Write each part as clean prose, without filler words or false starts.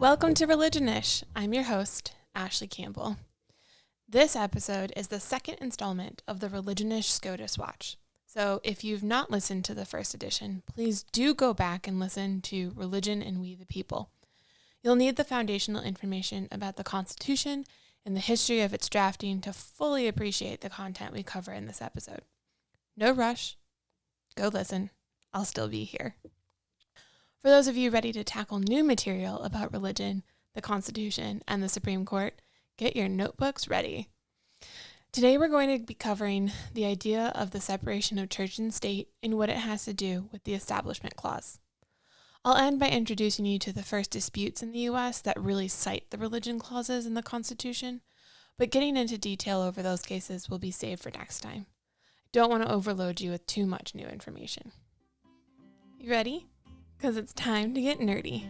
Welcome to Religionish. I'm your host, Ashley Campbell. This episode is the second installment of the Religionish SCOTUS Watch. So if you've not listened to the first edition, please do go back and listen to Religion and We the People. You'll need the foundational information about the Constitution and the history of its drafting to fully appreciate the content we cover in this episode. No rush. Go listen. I'll still be here. For those of you ready to tackle new material about religion, the Constitution, and the Supreme Court, get your notebooks ready. Today we're going to be covering the idea of the separation of church and state and what it has to do with the Establishment Clause. I'll end by introducing you to the first disputes in the U.S. that really cite the religion clauses in the Constitution, but getting into detail over those cases will be saved for next time. I don't want to overload you with too much new information. You ready? Because it's time to get nerdy.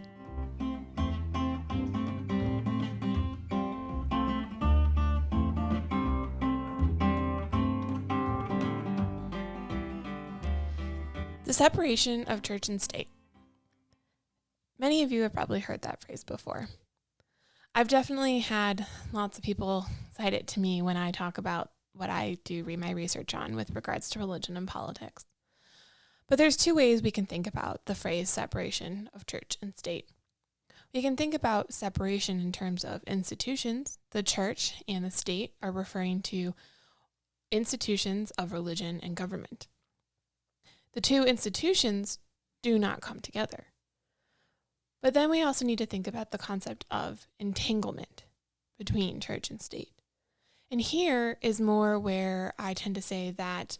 The separation of church and state. Many of you have probably heard that phrase before. I've definitely had lots of people cite it to me when I talk about what I do read my research on with regards to religion and politics. But there's two ways we can think about the phrase separation of church and state. We can think about separation in terms of institutions. The church and the state are referring to institutions of religion and government. The two institutions do not come together. But then we also need to think about the concept of entanglement between church and state. And here is more where I tend to say that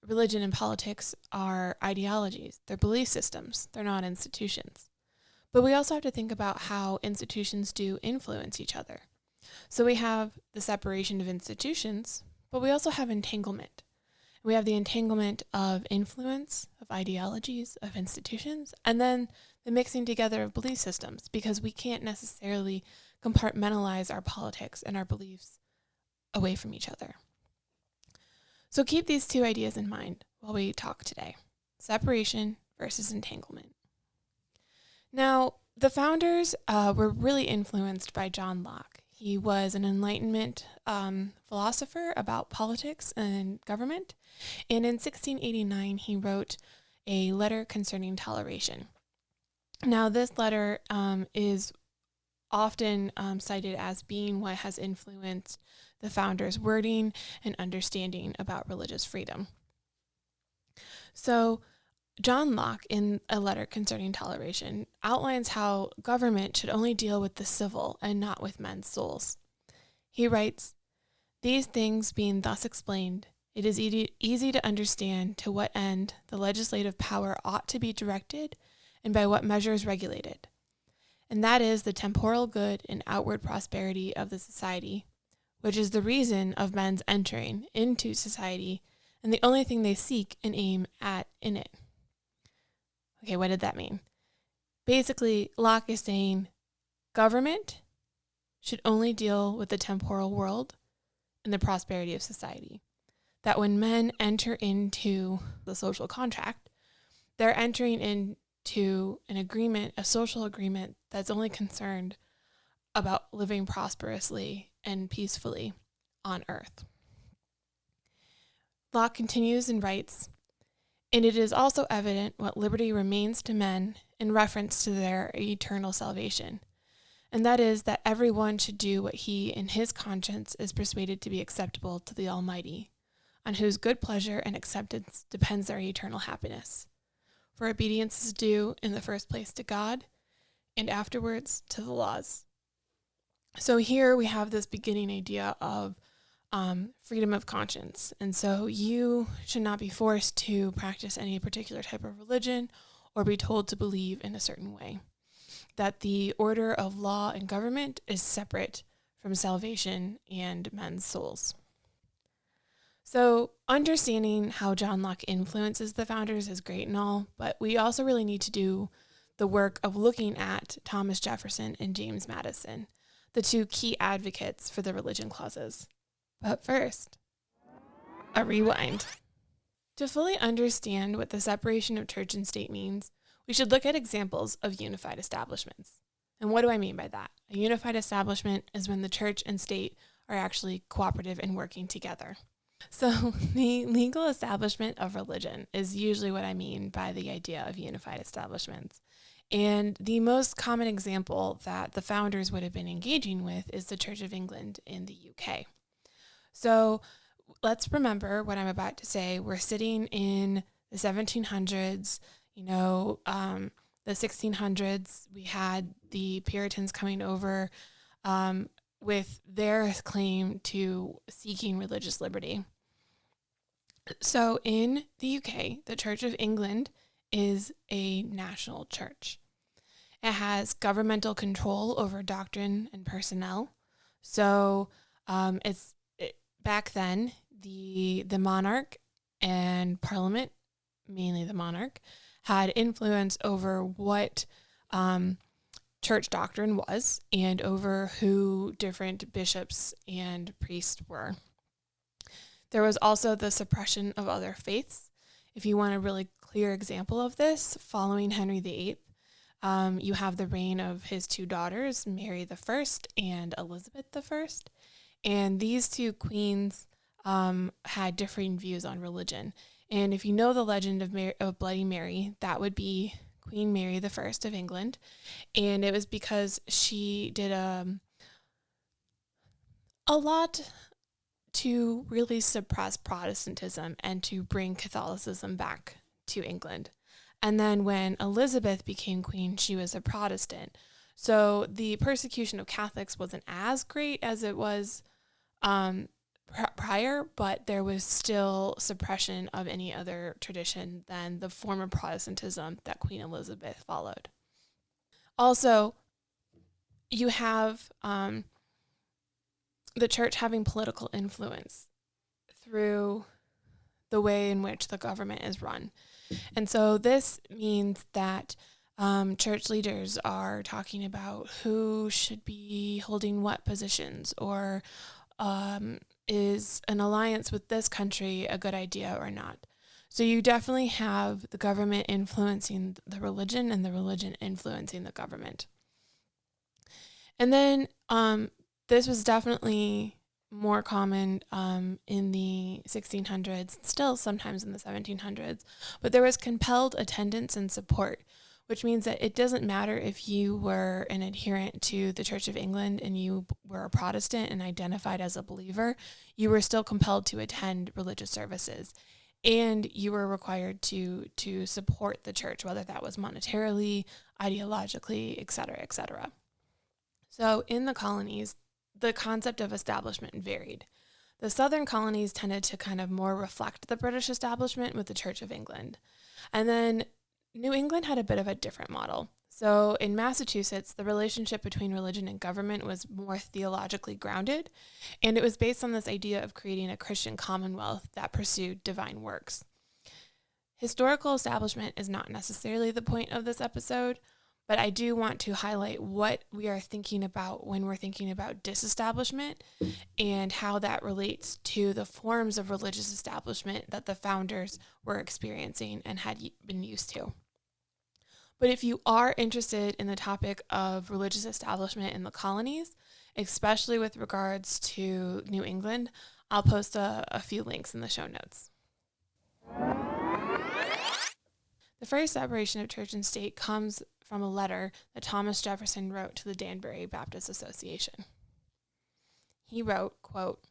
religion and politics are ideologies. They're belief systems. They're not institutions. But we also have to think about how institutions do influence each other. So we have the separation of institutions, but we also have entanglement. We have the entanglement of influence, of ideologies, of institutions, and then the mixing together of belief systems, because we can't necessarily compartmentalize our politics and our beliefs away from each other. So keep these two ideas in mind while we talk today. Separation versus entanglement. Now, the founders were really influenced by John Locke. He was an Enlightenment philosopher about politics and government. And in 1689, he wrote a letter concerning toleration. Now, this letter is often cited as being what has influenced the founders' wording and understanding about religious freedom. So, John Locke, in a letter concerning toleration, outlines how government should only deal with the civil and not with men's souls. He writes, "These things being thus explained, it is easy to understand to what end the legislative power ought to be directed and by what measures regulated. And that is the temporal good and outward prosperity of the society, which is the reason of men's entering into society and the only thing they seek and aim at in it." Okay, what did that mean? Basically, Locke is saying government should only deal with the temporal world and the prosperity of society. That when men enter into the social contract, they're entering into an agreement, a social agreement that's only concerned about living prosperously and peacefully on earth. Locke continues and writes, "And it is also evident what liberty remains to men in reference to their eternal salvation, and that is that every one should do what he in his conscience is persuaded to be acceptable to the Almighty, on whose good pleasure and acceptance depends their eternal happiness. For obedience is due in the first place to God, and afterwards to the laws." So here we have this beginning idea of freedom of conscience. And so you should not be forced to practice any particular type of religion or be told to believe in a certain way. That the order of law and government is separate from salvation and men's souls. So understanding how John Locke influences the founders is great and all, but we also really need to do the work of looking at Thomas Jefferson and James Madison, the two key advocates for the religion clauses. But first, a rewind. To fully understand what the separation of church and state means, we should look at examples of unified establishments. And what do I mean by that? A unified establishment is when the church and state are actually cooperative and working together. So the legal establishment of religion is usually what I mean by the idea of unified establishments. And the most common example that the founders would have been engaging with is the Church of England in the UK. So let's remember what I'm about to say. We're sitting in the 1700s, the 1600s. We had the Puritans coming over with their claim to seeking religious liberty. So in the UK, the Church of England is a national church. It has governmental control over doctrine and personnel. So back then, the monarch and parliament, mainly the monarch, had influence over what church doctrine was and over who different bishops and priests were. There was also the suppression of other faiths. If you want a really clear example of this, following Henry VIII, you have the reign of his two daughters, Mary I and Elizabeth I. And these two queens had differing views on religion. And if you know the legend of Bloody Mary, that would be Queen Mary I of England. And it was because she did a lot to really suppress Protestantism and to bring Catholicism back to England. And then when Elizabeth became queen, she was a Protestant. So the persecution of Catholics wasn't as great as it was prior, but there was still suppression of any other tradition than the form of Protestantism that Queen Elizabeth followed. Also, you have the church having political influence through the way in which the government is run. And so this means that church leaders are talking about who should be holding what positions, or is an alliance with this country a good idea or not. So you definitely have the government influencing the religion and the religion influencing the government. And then this was definitely more common in the 1600s, still sometimes in the 1700s, but there was compelled attendance and support, which means that it doesn't matter if you were an adherent to the Church of England and you were a Protestant and identified as a believer, you were still compelled to attend religious services. And you were required to support the church, whether that was monetarily, ideologically, et cetera, et cetera. So in the colonies, the concept of establishment varied. The southern colonies tended to kind of more reflect the British establishment with the Church of England. And then New England had a bit of a different model. So in Massachusetts, the relationship between religion and government was more theologically grounded, and it was based on this idea of creating a Christian commonwealth that pursued divine works. Historical establishment is not necessarily the point of this episode, but I do want to highlight what we are thinking about when we're thinking about disestablishment and how that relates to the forms of religious establishment that the founders were experiencing and had been used to. But if you are interested in the topic of religious establishment in the colonies, especially with regards to New England, I'll post a few links in the show notes. The first separation of church and state comes from a letter that Thomas Jefferson wrote to the Danbury Baptist Association. He wrote, quote,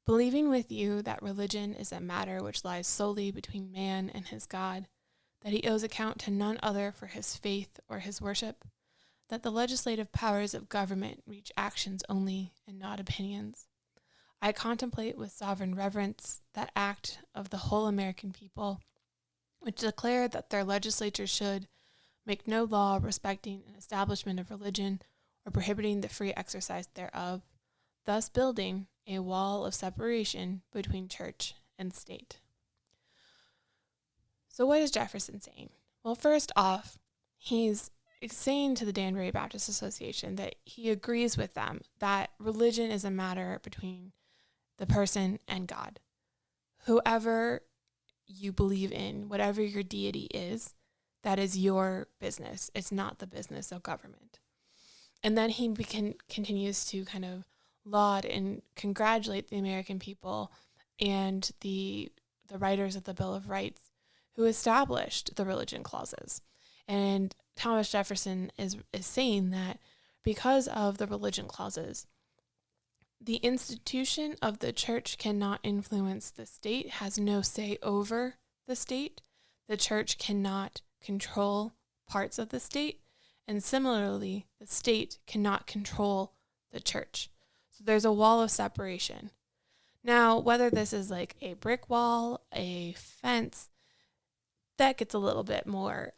"Believing with you that religion is a matter which lies solely between man and his God, that he owes account to none other for his faith or his worship, that the legislative powers of government reach actions only and not opinions, I contemplate with sovereign reverence that act of the whole American people, which declared that their legislature should make no law respecting an establishment of religion or prohibiting the free exercise thereof, thus building a wall of separation between church and state." So what is Jefferson saying? Well, first off, he's saying to the Danbury Baptist Association that he agrees with them that religion is a matter between the person and God. Whoever you believe in, whatever your deity is, that is your business. It's not the business of government. And then he continues to kind of laud and congratulate the American people and the writers of the Bill of Rights who established the religion clauses. And Thomas Jefferson is saying that because of the religion clauses, the institution of the church cannot influence the state, has no say over the state. The church cannot control parts of the state. And similarly, the state cannot control the church. So there's a wall of separation. Now, whether this is like a brick wall, a fence, that gets a little bit more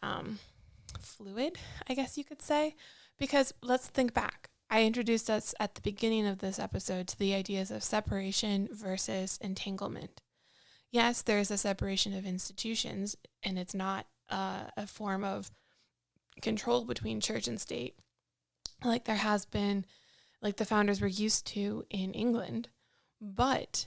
fluid, I guess you could say, because let's think back. I introduced us at the beginning of this episode to the ideas of separation versus entanglement. Yes, there is a separation of institutions, and it's not a form of control between church and state like there has been, like the founders were used to in England, but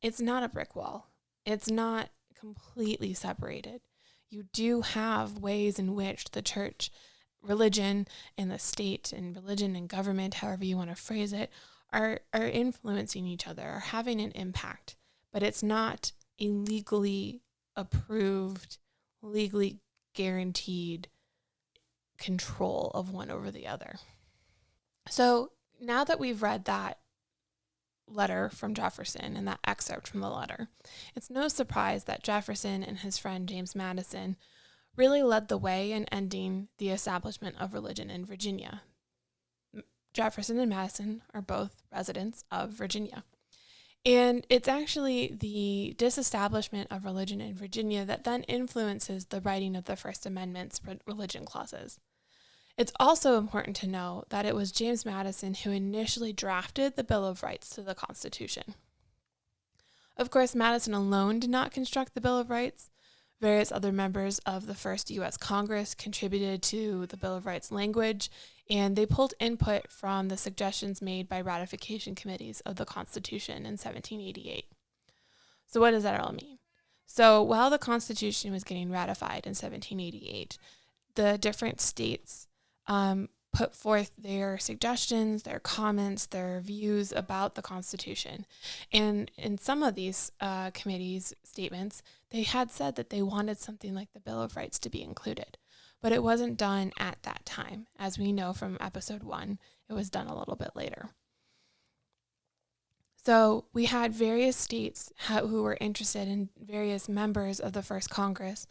it's not a brick wall. It's not completely separated. You do have ways in which the church, religion, and the state, and religion and government, however you want to phrase it, are influencing each other, are having an impact, but it's not a legally approved, legally guaranteed control of one over the other. So now that we've read that letter from Jefferson and that excerpt from the letter, it's no surprise that Jefferson and his friend James Madison really led the way in ending the establishment of religion in Virginia. Jefferson and Madison are both residents of Virginia. And it's actually the disestablishment of religion in Virginia that then influences the writing of the First Amendment's religion clauses. It's also important to know that it was James Madison who initially drafted the Bill of Rights to the Constitution. Of course, Madison alone did not construct the Bill of Rights. Various other members of the first U.S. Congress contributed to the Bill of Rights language, and they pulled input from the suggestions made by ratification committees of the Constitution in 1788. So what does that all mean? So while the Constitution was getting ratified in 1788, the different states put forth their suggestions, their comments, their views about the Constitution. And in some of these committees' statements, they had said that they wanted something like the Bill of Rights to be included. But it wasn't done at that time. As we know from episode 1, it was done a little bit later. So we had various states who were interested in various members of the first Congress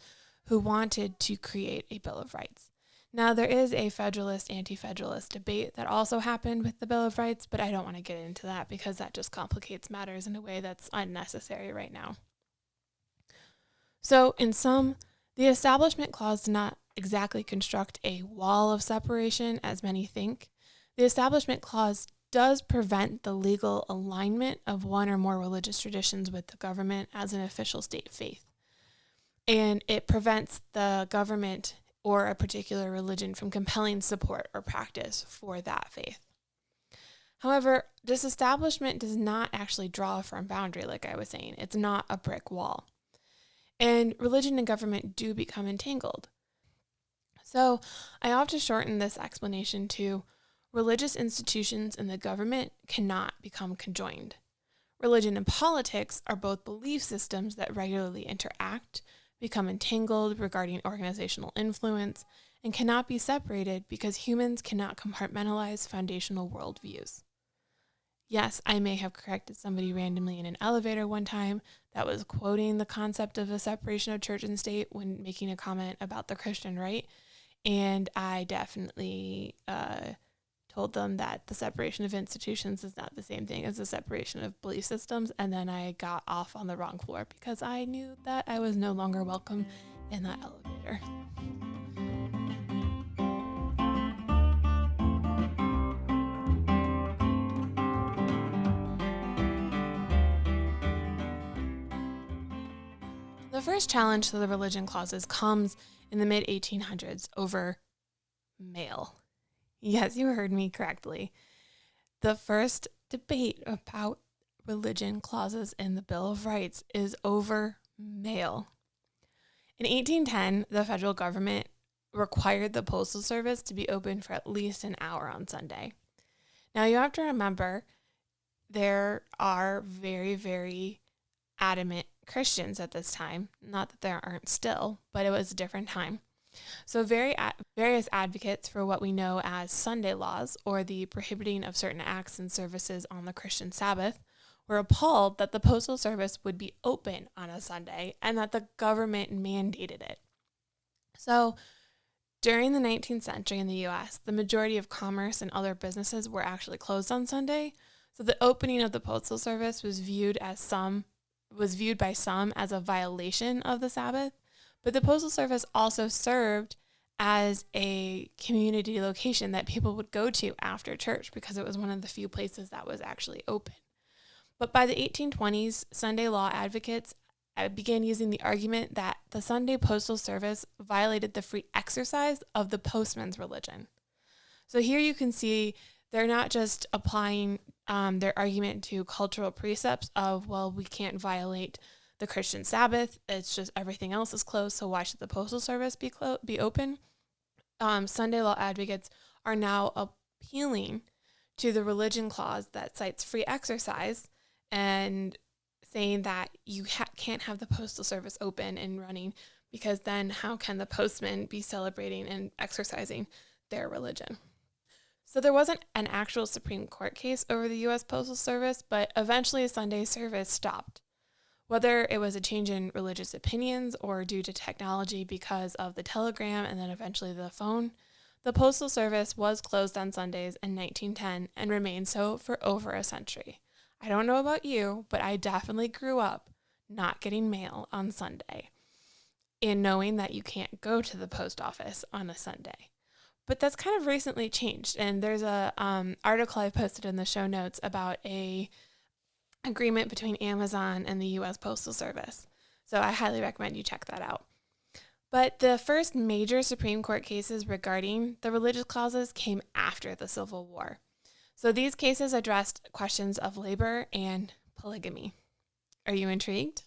who wanted to create a Bill of Rights. Now, there is a Federalist, Anti-Federalist debate that also happened with the Bill of Rights, but I don't want to get into that because that just complicates matters in a way that's unnecessary right now. So, in sum, the Establishment Clause does not exactly construct a wall of separation, as many think. The Establishment Clause does prevent the legal alignment of one or more religious traditions with the government as an official state faith. And it prevents the government or a particular religion from compelling support or practice for that faith. However, disestablishment does not actually draw a firm boundary, like I was saying. It's not a brick wall. And religion and government do become entangled. So I often shorten this explanation to religious institutions and the government cannot become conjoined. Religion and politics are both belief systems that regularly interact, become entangled regarding organizational influence, and cannot be separated because humans cannot compartmentalize foundational worldviews. Yes, I may have corrected somebody randomly in an elevator one time that was quoting the concept of a separation of church and state when making a comment about the Christian right, and I definitely told them that the separation of institutions is not the same thing as the separation of belief systems, and then I got off on the wrong floor because I knew that I was no longer welcome in that elevator. The first challenge to the religion clauses comes in the mid-1800s over mail. Yes, you heard me correctly. The first debate about religion clauses in the Bill of Rights is over mail. In 1810, the federal government required the Postal Service to be open for at least an hour on Sunday. Now, you have to remember, there are very, very adamant Christians at this time. Not that there aren't still, but it was a different time. So various advocates for what we know as Sunday laws, or the prohibiting of certain acts and services on the Christian Sabbath, were appalled that the Postal Service would be open on a Sunday and that the government mandated it. So during the 19th century in the U.S., the majority of commerce and other businesses were actually closed on Sunday. So the opening of the Postal Service was viewed by some as a violation of the Sabbath. But the Postal Service also served as a community location that people would go to after church because it was one of the few places that was actually open. But by the 1820s, Sunday law advocates began using the argument that the Sunday Postal Service violated the free exercise of the postman's religion. So here you can see they're not just applying their argument to cultural precepts of, well, we can't violate the Christian Sabbath. It's just everything else is closed, so why should the Postal Service be open? Sunday law advocates are now appealing to the religion clause that cites free exercise and saying that you can't have the Postal Service open and running, because then how can the postman be celebrating and exercising their religion? So there wasn't an actual Supreme Court case over the U.S. Postal Service, but eventually a Sunday service stopped. Whether it was a change in religious opinions or due to technology because of the telegram and then eventually the phone, the Postal Service was closed on Sundays in 1910 and remained so for over a century. I don't know about you, but I definitely grew up not getting mail on Sunday and knowing that you can't go to the post office on a Sunday. But that's kind of recently changed, and there's a article I posted in the show notes about a agreement between Amazon and the U.S. Postal Service. So I highly recommend you check that out. But the first major Supreme Court cases regarding the religious clauses came after the Civil War. So these cases addressed questions of labor and polygamy. Are you intrigued?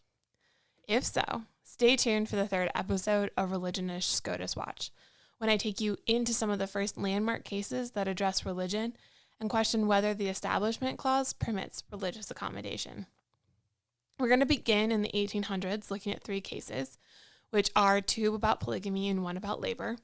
If so, stay tuned for the third episode of Religionish SCOTUS Watch, when I take you into some of the first landmark cases that address religion and question whether the Establishment Clause permits religious accommodation. We're going to begin in the 1800s looking at 3 cases, which are 2 about polygamy and 1 about labor.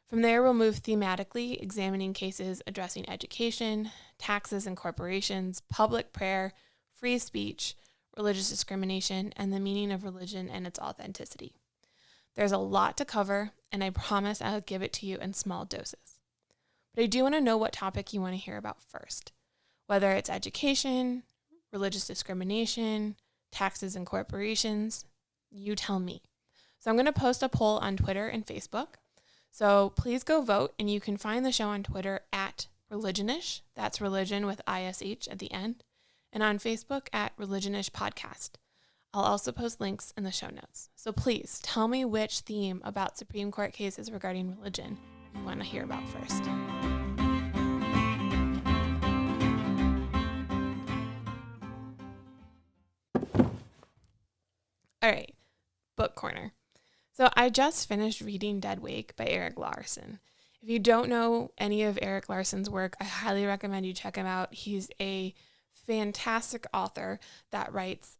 From there, we'll move thematically, examining cases addressing education, taxes and corporations, public prayer, free speech, religious discrimination, and the meaning of religion and its authenticity. There's a lot to cover, and I promise I'll give it to you in small doses. But I do want to know what topic you want to hear about first, whether it's education, religious discrimination, taxes and corporations. You tell me. So I'm going to post a poll on Twitter and Facebook. So please go vote, and you can find the show on Twitter at Religionish. That's religion with ISH at the end. And on Facebook at Religionish Podcast. I'll also post links in the show notes. So please tell me which theme about Supreme Court cases regarding religion you want to hear about first. All right, book corner. So I just finished reading Dead Wake by Erik Larson. If you don't know any of Erik Larson's work, I highly recommend you check him out. He's a fantastic author that writes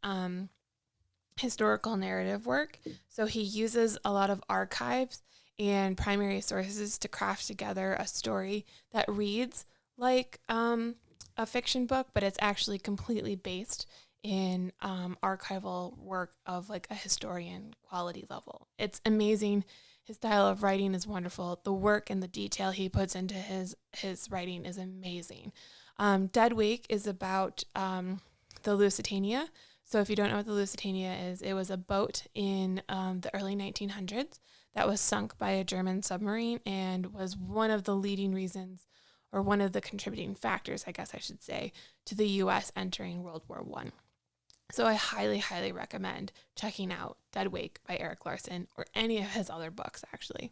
historical narrative work. So he uses a lot of archives and primary sources to craft together a story that reads like a fiction book, but it's actually completely based in archival work of like a historian quality level. It's amazing. His style of writing is wonderful. The work and the detail he puts into his writing is amazing. Dead Wake is about the Lusitania. So if you don't know what the Lusitania is, it was a boat in the early 1900s that was sunk by a German submarine and was one of the leading reasons, or one of the contributing factors, I guess I should say, to the U.S. entering World War I. So I highly, highly recommend checking out Dead Wake by Erik Larson, or any of his other books, actually.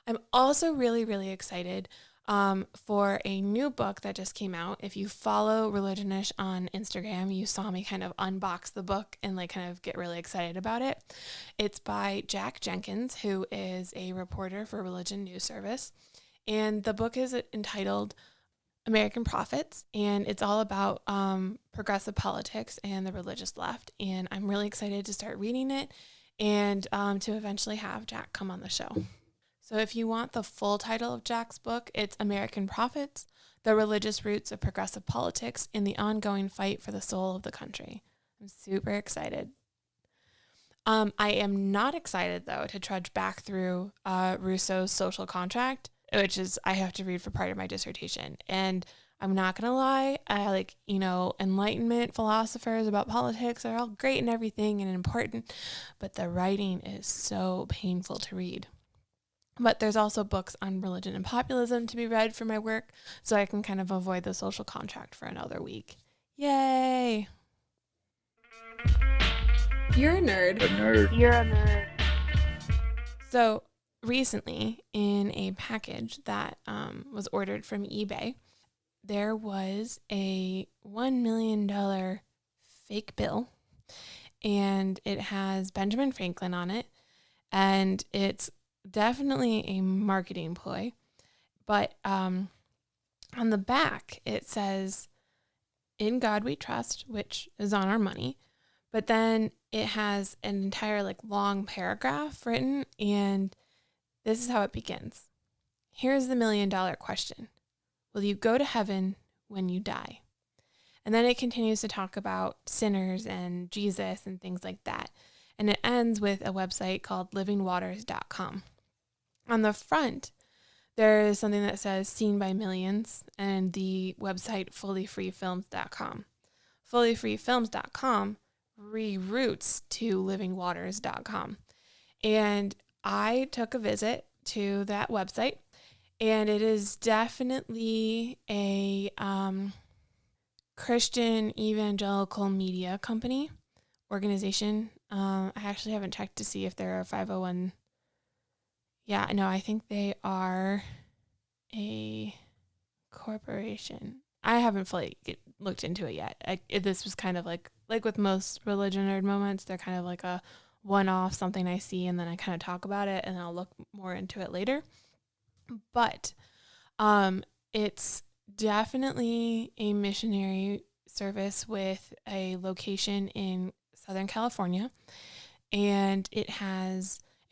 I'm also really, really excited for a new book that just came out. If you follow Religionish on Instagram, you saw me kind of unbox the book and like kind of get really excited about it. It's by Jack Jenkins, who is a reporter for Religion News Service. And the book is entitled American Prophets, and it's all about progressive politics and the religious left. And I'm really excited to start reading it and to eventually have Jack come on the show. So if you want the full title of Jack's book, it's American Prophets, The Religious Roots of Progressive Politics in the Ongoing Fight for the Soul of the Country. I'm super excited. I am not excited, though, to trudge back through Rousseau's Social Contract, which is I have to read for part of my dissertation. And I'm not going to lie, Enlightenment philosophers about politics are all great and everything and important, but the writing is so painful to read. But there's also books on religion and populism to be read for my work, so I can kind of avoid the social contract for another week. Yay! You're a nerd. A nerd. You're a nerd. So recently, in a package that was ordered from eBay, there was a $1 million fake bill, and it has Benjamin Franklin on it, and it's definitely a marketing ploy, but on the back it says, "In God We Trust," which is on our money, but then it has an entire long paragraph written, and this is how it begins. "Here's the $1 million question. Will you go to heaven when you die?" And then it continues to talk about sinners and Jesus and things like that. And it ends with a website called livingwaters.com. On the front, there is something that says "Seen by Millions" and the website fullyfreefilms.com. Fullyfreefilms.com reroutes to livingwaters.com. And I took a visit to that website, and it is definitely a Christian evangelical media company, organization. I actually haven't checked to see if they're a 501. Yeah, no, I think they are a corporation. I haven't fully looked into it yet. This was kind of like with most religion nerd moments, they're kind of like a one-off, something I see, and then I kind of talk about it, and I'll look more into it later. But it's definitely a missionary service with a location in Southern California, and it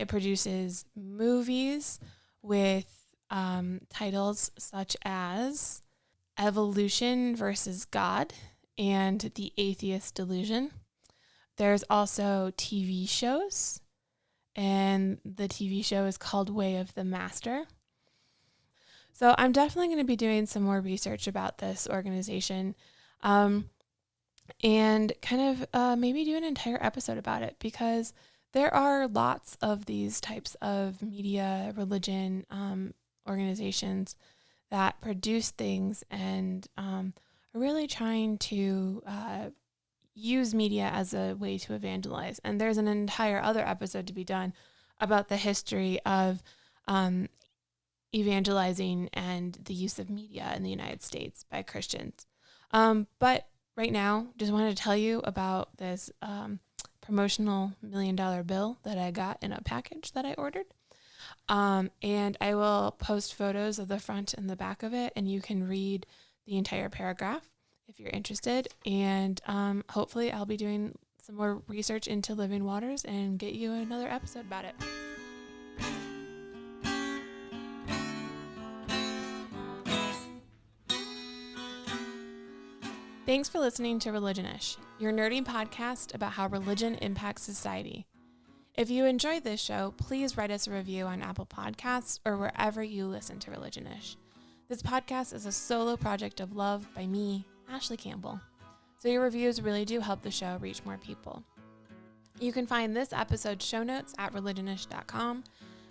produces movies with titles such as Evolution versus God and The Atheist Delusion. There's also TV shows, and the TV show is called Way of the Master. So I'm definitely going to be doing some more research about this organization and kind of maybe do an entire episode about it, because there are lots of these types of media, religion organizations that produce things and are really trying to use media as a way to evangelize. And there's an entire other episode to be done about the history of evangelizing and the use of media in the United States by Christians. But right now, just wanted to tell you about this promotional $1 million bill that I got in a package that I ordered. And I will post photos of the front and the back of it, and you can read the entire paragraph if you're interested. And hopefully I'll be doing some more research into Living Waters and get you another episode about it. Thanks for listening to Religionish, your nerdy podcast about how religion impacts society. If you enjoyed this show, please write us a review on Apple Podcasts or wherever you listen to Religionish. This podcast is a solo project of love by me, Ashley Campbell. So your reviews really do help the show reach more people. You can find this episode's show notes at religionish.com,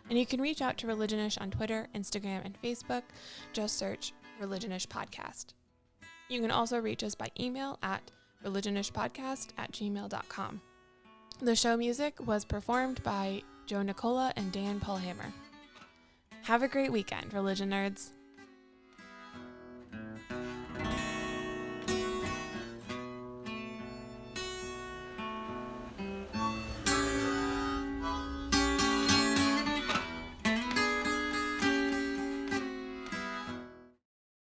and you can reach out to Religionish on Twitter, Instagram, and Facebook. Just search Religionish Podcast. You can also reach us by email at religionishpodcast@gmail.com. The show music was performed by Joe Nicola and Dan Paulhammer. Have a great weekend, religion nerds.